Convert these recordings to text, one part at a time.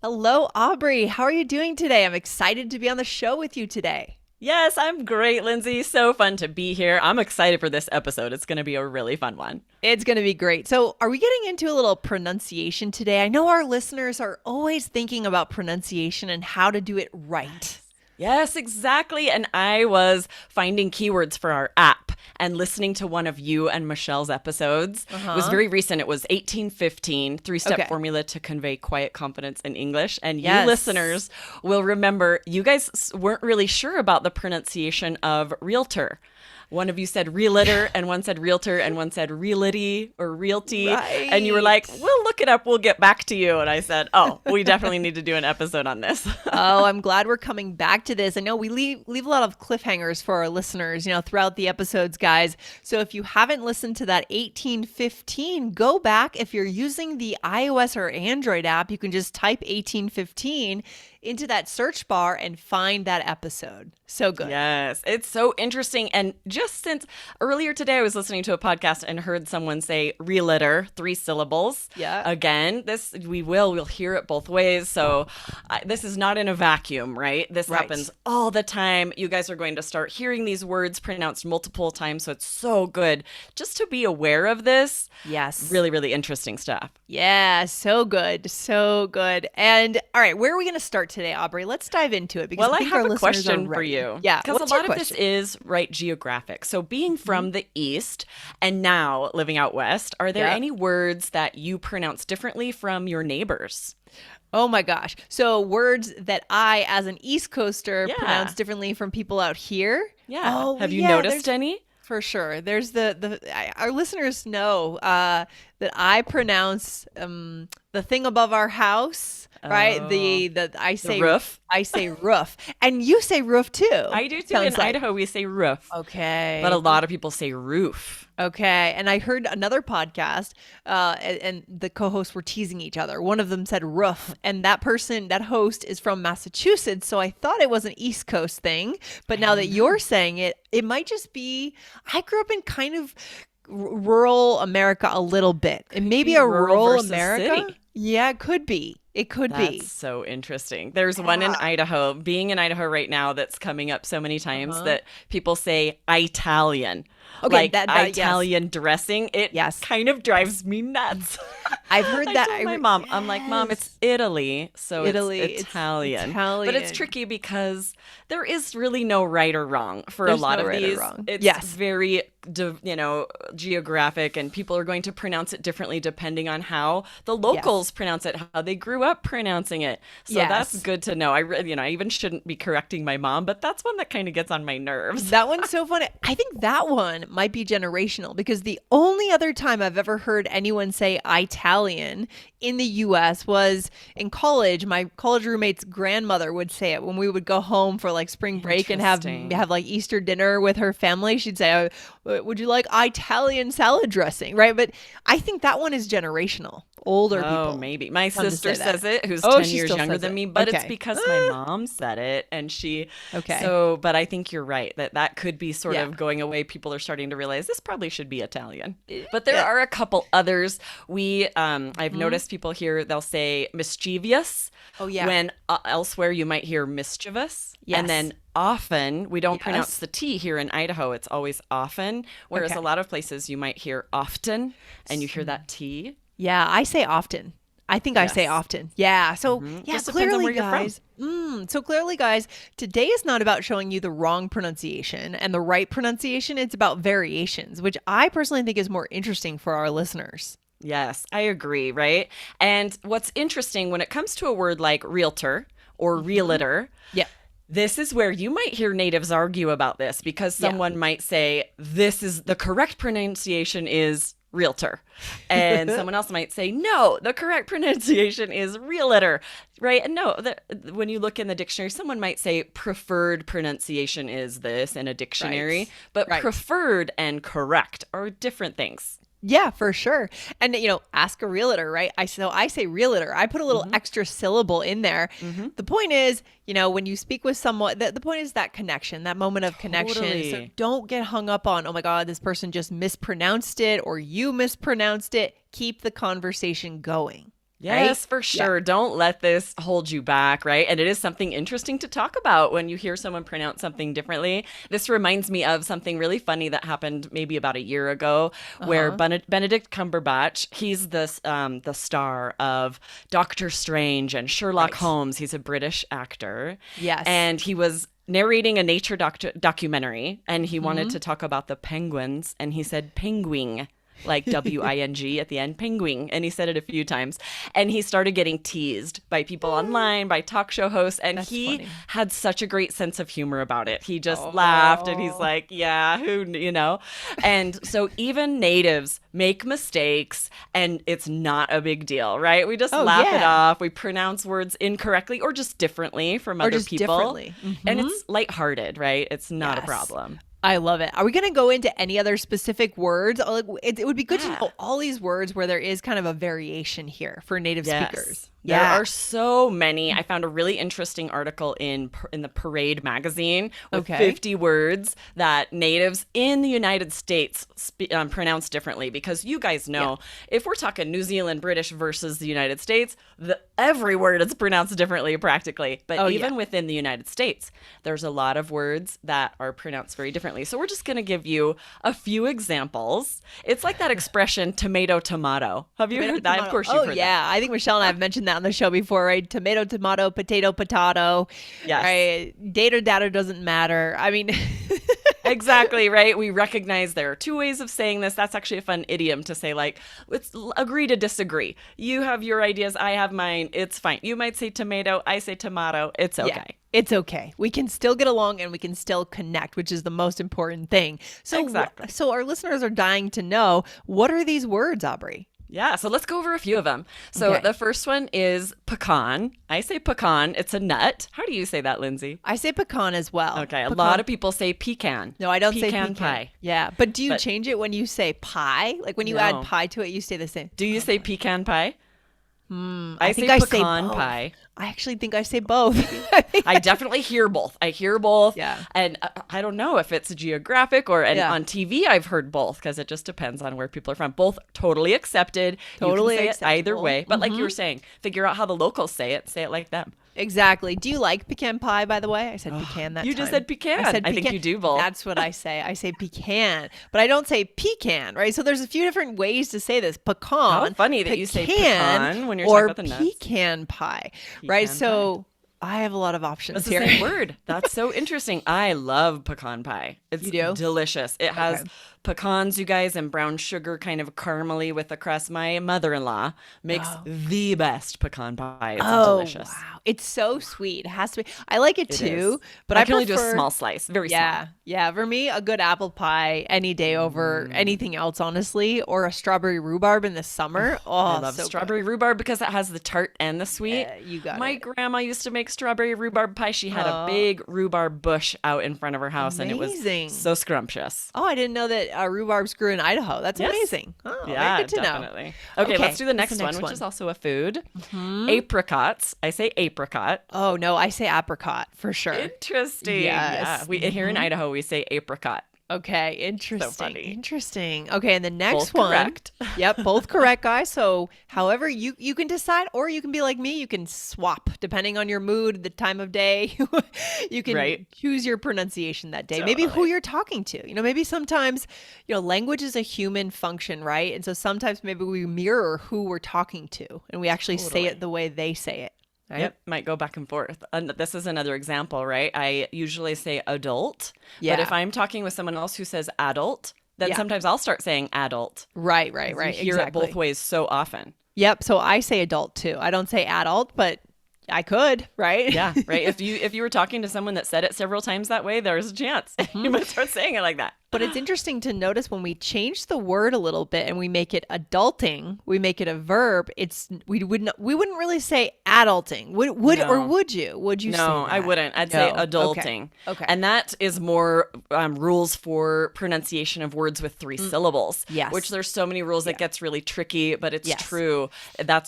Hello, Aubrey. How are you doing today? I'm excited to be on the show with you today. Yes, I'm great, Lindsay. So fun to be here. I'm excited for this episode. It's going to be a really fun one. It's going to be great. So, are we getting into a little pronunciation today? I know our listeners are always thinking about pronunciation and how to do it right. Yes, exactly. And I was finding keywords for our app and listening to one of you and Michelle's episodes. It was Uh-huh. very recent. It was 1815, three-step Okay. formula to convey quiet confidence in English. And you Yes. listeners will remember you guys weren't really sure about the pronunciation of realtor. One of you said realtor, and one said realtor, and one said realty or realty. And you were Right. like, we'll look it up. We'll get back to you. And I said, oh, we definitely need to do an episode on this. Oh, I'm glad we're coming back to this. I know we leave a lot of cliffhangers for our listeners, throughout the episodes, guys. So if you haven't listened to that 1815, go back. If you're using the iOS or Android app, you can just type 1815 into that search bar and find that episode. So good. Yes, it's so interesting. And just since earlier today, I was listening to a podcast and heard someone say realtor, three syllables. Yeah. Again, we'll hear it both ways. So this is not in a vacuum, right? This Right. happens all the time. You guys are going to start hearing these words pronounced multiple times. So it's so good just to be aware of this. Yes. Really, really interesting stuff. Yeah, so good. So good. And all right, where are we going to start today, Aubrey? Let's dive into it because Well, I I think our have a listeners are question for ready. you. Yeah, Because a what's your lot of this question? is, right, geographic. So, being from the East and now living out West, are there Yeah. any words that you pronounce differently from your neighbors? Oh my gosh. So words that I, as an East Coaster, pronounce Yeah. differently from people out here. Yeah. Oh Have you yeah, noticed there's any? for sure. There's our listeners know that I pronounce the thing above our house, right? Oh, the roof. I say roof, and you say roof too. I do too. In Sounds like Idaho, we say roof, but a okay. lot of people say roof. Okay. And I heard another podcast, and the co hosts were teasing each other. One of them said roof, and that host is from Massachusetts. So I thought it was an East Coast thing. But I now that don't know. you're saying it, it might just be. I grew up in kind of rural America a little bit. Could And maybe be a rural rural versus America? city. Yeah, it could be. It could That's be. so interesting. There's one in Yeah. Idaho, being in Idaho right now, that's coming up so many times Uh-huh. that people say Italian, Okay. like Yes. Italian dressing. It Yes. kind of drives me nuts. I've heard I that. told my mom, I'm like, Mom, it's Yes. Italy, so Italy. it's It's Italian. But it's Italian. tricky because there is really no right or wrong for a There's lot no of right or these. wrong. It's Yes. very, geographic, and people are going to pronounce it differently depending on how the Yes. locals pronounce it, how they grew up pronouncing it. So that's Yes. good to know. I even shouldn't be correcting my mom, but that's one that kind of gets on my nerves. That one's so funny. I think that one might be generational because the only other time I've ever heard anyone say Italian in the US was in college. My college roommate's grandmother would say it when we would go home for like spring break and Interesting. have like Easter dinner with her family. She'd say, "Would you like Italian salad dressing?" Right? But I think that one is generational. Older Oh, people maybe. My tend to say sister that. says it, who's Oh, 10 she years still younger says than it. me, but it's Okay. because my mom said it and Okay. but I think you're right that could be sort Yeah. of going away. People are starting to realize this probably should be Italian. But there Yeah. are a couple others. I've noticed people here, they'll say mischievous Oh yeah. when elsewhere you might hear mischievous. And Yes. then often, we don't pronounce Yes. the T here in Idaho. It's always often, whereas Okay. a lot of places you might hear often and you hear that T. Yeah, I say often. I think I say Yes. often. Yeah. So, yeah, Just depends on clearly, where you're from. guys. So clearly, guys, today is not about showing you the wrong pronunciation and the right pronunciation. It's about variations, which I personally think is more interesting for our listeners. Yes, I agree, right? And what's interesting when it comes to a word like realtor or realtor, Yeah. this is where you might hear natives argue about this because Yeah. someone might say, this is the correct pronunciation is realtor. And someone else might say, no, the correct pronunciation is realtor, right? And no, when you look in the dictionary, someone might say preferred pronunciation is this in a dictionary, Right. but Right. preferred and correct are different things. Yeah, for sure. And ask a realtor, right? I say realtor. I put a little extra syllable in there. Mm-hmm. The point is, when you speak with someone, the point is that connection, that moment of connection. So Totally. don't get hung up on, oh my God, this person just mispronounced it or you mispronounced it. Keep the conversation going. Yes, for sure. Don't let this hold you back, right? And it is something interesting to talk about when you hear someone pronounce something differently. This reminds me of something really funny that happened maybe about a year ago, where Benedict Cumberbatch, he's the star of Doctor Strange and Sherlock Holmes. He's a British actor. Yes. And he was narrating a nature documentary, and he wanted to talk about the penguins, and he said penguin, like W-I-N-G at the end, penguin. And he said it a few times. And he started getting teased by people online, by talk show hosts. And he had such a great sense of humor about it. He just laughed and he's like, yeah, And so even natives make mistakes and it's not a big deal, right? We just laugh it off. We pronounce words incorrectly or just differently from other people. And it's lighthearted, right? It's not a problem. I love it. Are we going to go into any other specific words? It would be good to know all these words where there is kind of a variation here for native speakers. There are so many. I found a really interesting article in the Parade magazine with 50 words that natives in the United States pronounce differently. Because you guys know, if we're talking New Zealand, British versus the United States, every word is pronounced differently practically. But even within the United States, there's a lot of words that are pronounced very differently. So we're just going to give you a few examples. It's like that expression, tomato, tomato. Have you heard that? Of course you've heard that. I think Michelle and I have mentioned that on the show before, right? Tomato, tomato, potato, potato. Yes. Right? Dater, datter doesn't matter. I mean... Exactly, right? We recognize there are two ways of saying this. That's actually a fun idiom to say, like, let's agree to disagree. You have your ideas, I have mine. It's fine. You might say tomato, I say tomato. It's okay. Yeah, it's okay. We can still get along and we can still connect, which is the most important thing. So, so our listeners are dying to know, what are these words, Aubrey? Yeah, so let's go over a few of them. So the first one is pecan. I say pecan. It's a nut. How do you say that, Lindsay? I say pecan as well. Okay, a lot of people say pecan. No, I don't say pecan pie. Yeah, but do you change it when you say pie? Like when you add pie to it, you say the same? Do you say pecan pie? I say think pecan pie. I actually think I say both. I definitely hear both. I hear both. Yeah. And I don't know if it's Geographic or on TV, I've heard both because it just depends on where people are from. Both totally accepted. Totally you can say acceptable. it either way. But like you were saying, figure out how the locals say it like them. Exactly. Do you like pecan pie, by the way? I said pecan that time. You just said pecan. I said pecan. I think you do both. That's what I say. I say pecan, but I don't say pecan, right? So there's a few different ways to say this. Pecan. How funny that you say pecan when you're talking about the nuts. Or pecan pie, right? So I have a lot of options here. It's the same word. That's so interesting. I love pecan pie. It's delicious. It has pecans, you guys, and brown sugar, kind of caramely with the crust. My mother-in-law makes the best pecan pie. It's delicious. Wow. It's so sweet. It has to be. I like it too, but I can only do a small slice. Very small. Yeah. For me, a good apple pie any day over anything else, honestly, or a strawberry rhubarb in the summer. I love strawberry rhubarb because it has the tart and the sweet. You got My grandma used to make strawberry rhubarb pie. She had a big rhubarb bush out in front of her house, and it was so scrumptious. Oh, I didn't know that rhubarbs grew in Idaho. That's amazing. Oh, yeah, good to definitely. know. Okay, let's do the next one, which is also a food. Apricots. I say apricot. Oh, no, I say apricot for sure. Interesting. Yes. Yeah. Here in Idaho, we say apricot. Okay, interesting. So funny. Interesting. Okay, and the next both one. Correct. Yep, both correct, guys. So, however, you can decide, or you can be like me. You can swap depending on your mood, the time of day. You can choose your pronunciation that day. Maybe who you're talking to. Maybe sometimes, language is a human function, right? And so sometimes maybe we mirror who we're talking to, and we actually say it the way they say it. Right? Yep, might go back and forth. And this is another example, right? I usually say adult, but if I'm talking with someone else who says adult, then sometimes I'll start saying adult. Right. You hear it both ways so often. Yep, so I say adult too. I don't say adult, but I could, right? Yeah, right. If you were talking to someone that said it several times that way, there's a chance you might start saying it like that. But it's interesting to notice when we change the word a little bit and we make it adulting, we make it a verb. We wouldn't really say adulting. Or would you? Would you say that? No, I wouldn't. I'd say adulting. Okay. And that is more rules for pronunciation of words with 3 syllables. Yes. Which there's so many rules that gets really tricky, but it's true.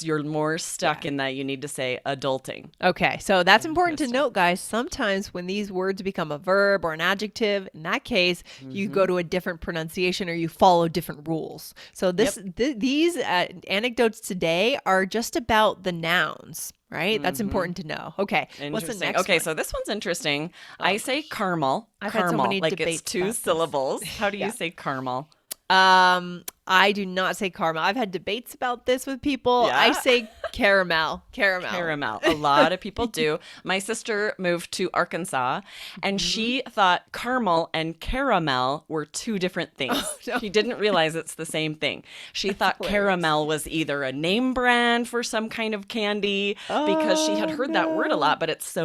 You're more stuck in that you need to say adulting. Okay. So that's important to note, guys. Sometimes when these words become a verb or an adjective, in that case, you go to a different pronunciation or you follow different rules. So these anecdotes today are just about the nouns. Right? That's important to know. Okay. What's the next Okay, one? so this one's interesting. Oh, I say caramel. I've had so Caramel, many like it's debates two about this. syllables. How do you Yeah. say caramel? I do not say caramel. I've had debates about this with people. I Yeah. say caramel. Caramel. A lot of people do. My sister moved to Arkansas and she thought caramel and caramel were two different things. Oh, no. She didn't realize it's the same thing. She thought hilarious. caramel was either a name brand for some kind of candy because she had heard that word a lot, but it's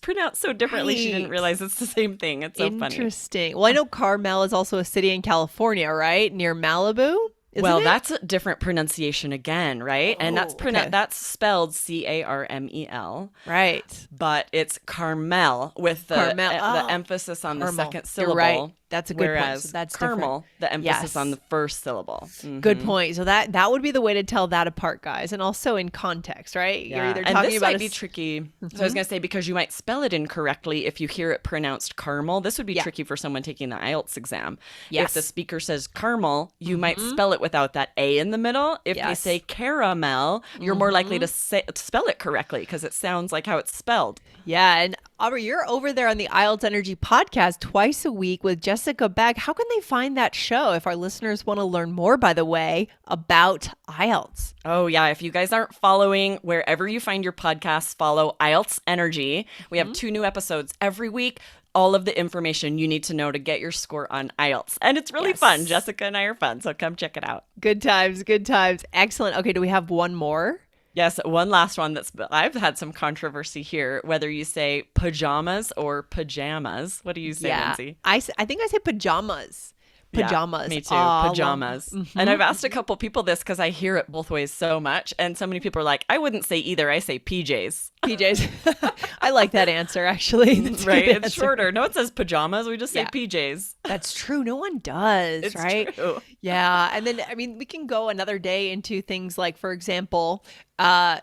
pronounced so differently. She didn't Right. realize it's the same thing. It's so funny. Interesting. Well, I know Carmel is also a city in California, right? Near Malibu. Isn't Well, it? that's a different pronunciation again, right? And that's Oh, okay. that's spelled Carmel. Right. But it's Carmel with the Carmel. the Oh, emphasis on the caramel. second You're syllable. right. That's a good point. Whereas So that's caramel, the emphasis on Yes. the first syllable. Good point. So that would be the way to tell that apart, guys, and also in context, right? Yeah. You're either And talking this about might be tricky. So I was going to say, because you might spell it incorrectly if you hear it pronounced caramel. This would be Yeah. tricky for someone taking the IELTS exam. Yes. If the speaker says caramel, you might spell it without that A in the middle. If they Yes. say caramel, you're more likely to spell it correctly because it sounds like how it's spelled. Yeah, and Aubrey, you're over there on the IELTS Energy podcast twice a week with Jessica Beck. How can they find that show if our listeners want to learn more, by the way, about IELTS? Oh, yeah. If you guys aren't following wherever you find your podcasts, follow IELTS Energy. We have 2 new episodes every week. All of the information you need to know to get your score on IELTS. And it's really Yes. fun. Jessica and I are fun. So come check it out. Good times, good times. Excellent. Okay, do we have one more? Yes, one last one I've had some controversy here, whether you say pajamas or pajamas. What do you say, Lindsay? I think I say pajamas. Pajamas. Yeah, me too. Aw, Pajamas. And I've asked a couple people this because I hear it both ways so much. And so many people are like, I wouldn't say either. I say PJs. PJs. I like that answer, actually. That's a Right? good It's answer. shorter. No one says pajamas. We just say Yeah. PJs. That's true. No one does, It's right? true. Yeah. And then, I mean, we can go another day into things like, for example,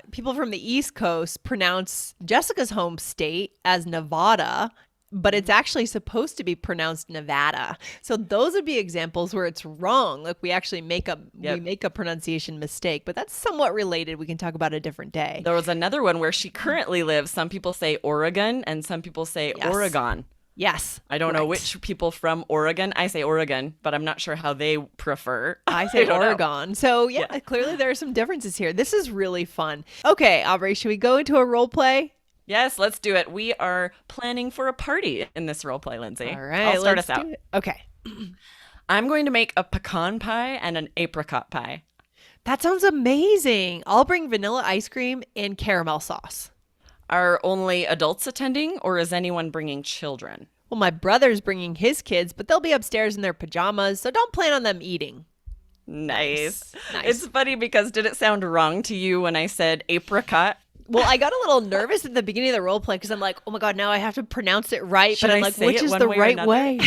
people from the East Coast pronounce Jessica's home state as Nevada, but it's actually supposed to be pronounced Nevada. So those would be examples where it's wrong. Like we actually make a pronunciation mistake, but that's somewhat related. We can talk about a different day. There was another one where she currently lives. Some people say Oregon and some people say Yes. Oregon. Yes. I don't know right. which people from Oregon. I say Oregon, but I'm not sure how they prefer. I say don't know. Oregon. So yeah, clearly there are some differences here. This is really fun. Okay, Aubrey, should we go into a role play? Yes, let's do it. We are planning for a party in this role play, Lindsay. All right, I'll start let's us out. do it. Okay. I'm going to make a pecan pie and an apricot pie. That sounds amazing. I'll bring vanilla ice cream and caramel sauce. Are only adults attending, or is anyone bringing children? Well, my brother's bringing his kids, but they'll be upstairs in their pajamas, so don't plan on them eating. Nice. Nice. It's funny because did it sound wrong to you when I said apricot? Well, I got a little nervous at the beginning of the role play because I'm like, oh my God, now I have to pronounce it right. Should but I'm I like, say which it is one the way or right another? way?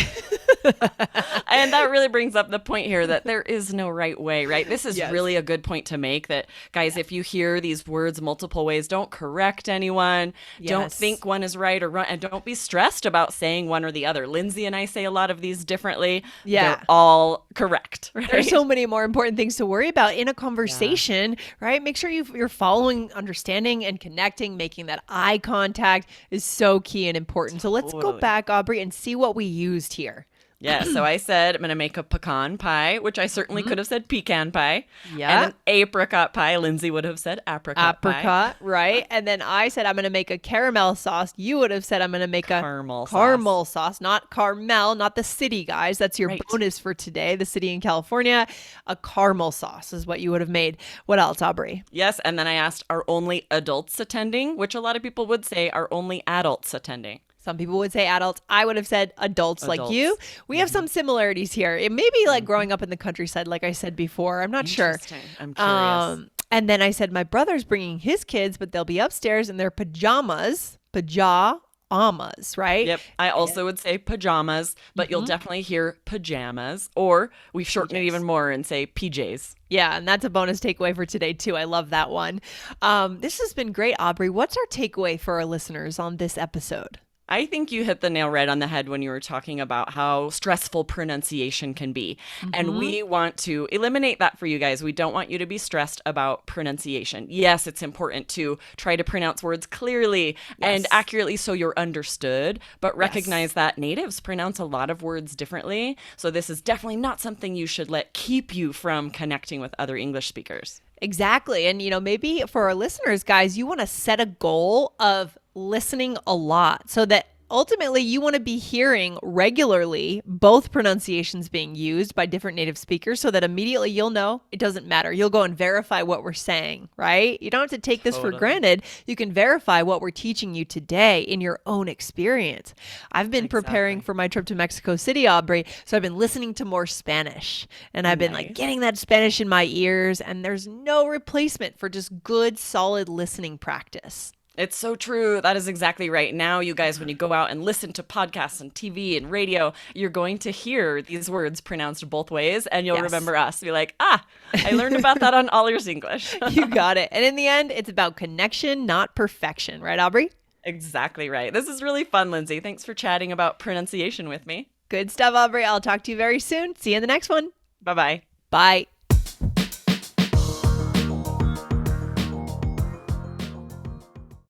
And that really brings up the point here that there is no right way, right? This is Yes. really a good point to make that, guys, if you hear these words multiple ways, don't correct anyone. Don't Yes. think one is right or wrong. And don't be stressed about saying one or the other. Lindsay and I say a lot of these differently. Yeah. They're all correct, right? There's so many more important things to worry about in a conversation, right? Make sure you're following, understanding, and connecting. Making that eye contact is so key and important. So let's go Totally. back, Aubrey, and see what we used here. Yeah, so I said I'm going to make a pecan pie, which I certainly could have said pecan pie. Yeah. And an apricot pie. Lindsay would have said apricot pie. Apricot, right? And then I said I'm going to make a caramel sauce. You would have said I'm going to make a Caramel sauce, not Carmel, not the city, guys. That's your Right. bonus for today. The city in California, a caramel sauce is what you would have made. What else, Aubrey? Yes, and then I asked, are only adults attending? Which a lot of people would say are only adults attending. Some people would say adults. I would have said adults like Adults. you. We have some similarities here. It may be like growing up in the countryside, like I said before. I'm not sure. Interesting. I'm curious. And then I said my brother's bringing his kids, but they'll be upstairs in their pajamas, right? Yep. I also would say pajamas, but you'll definitely hear pajamas, or we shorten it even more and say PJs. Yeah, and that's a bonus takeaway for today too. I love that one. This has been great, Aubrey. What's our takeaway for our listeners on this episode? I think you hit the nail right on the head when you were talking about how stressful pronunciation can be. And we want to eliminate that for you guys. We don't want you to be stressed about pronunciation. Yes, it's important to try to pronounce words clearly and accurately so you're understood, but recognize that natives pronounce a lot of words differently. So this is definitely not something you should let keep you from connecting with other English speakers. Exactly. And, maybe for our listeners, guys, you want to set a goal of listening a lot so that ultimately you want to be hearing regularly both pronunciations being used by different native speakers so that immediately you'll know it doesn't matter. You'll go and verify what we're saying, right? You don't have to take this for granted. You can verify what we're teaching you today in your own experience. I've been preparing for my trip to Mexico City, Aubrey, so I've been listening to more Spanish and I've been like getting that Spanish in my ears, and there's no replacement for just good, solid listening practice. It's so true. That is exactly right. Now, you guys, when you go out and listen to podcasts and TV and radio, you're going to hear these words pronounced both ways, and you'll remember us. Be like, I learned about that on All Ears English. You got it. And in the end, it's about connection, not perfection. Right, Aubrey? Exactly right. This is really fun, Lindsay. Thanks for chatting about pronunciation with me. Good stuff, Aubrey. I'll talk to you very soon. See you in the next one. Bye-bye. Bye.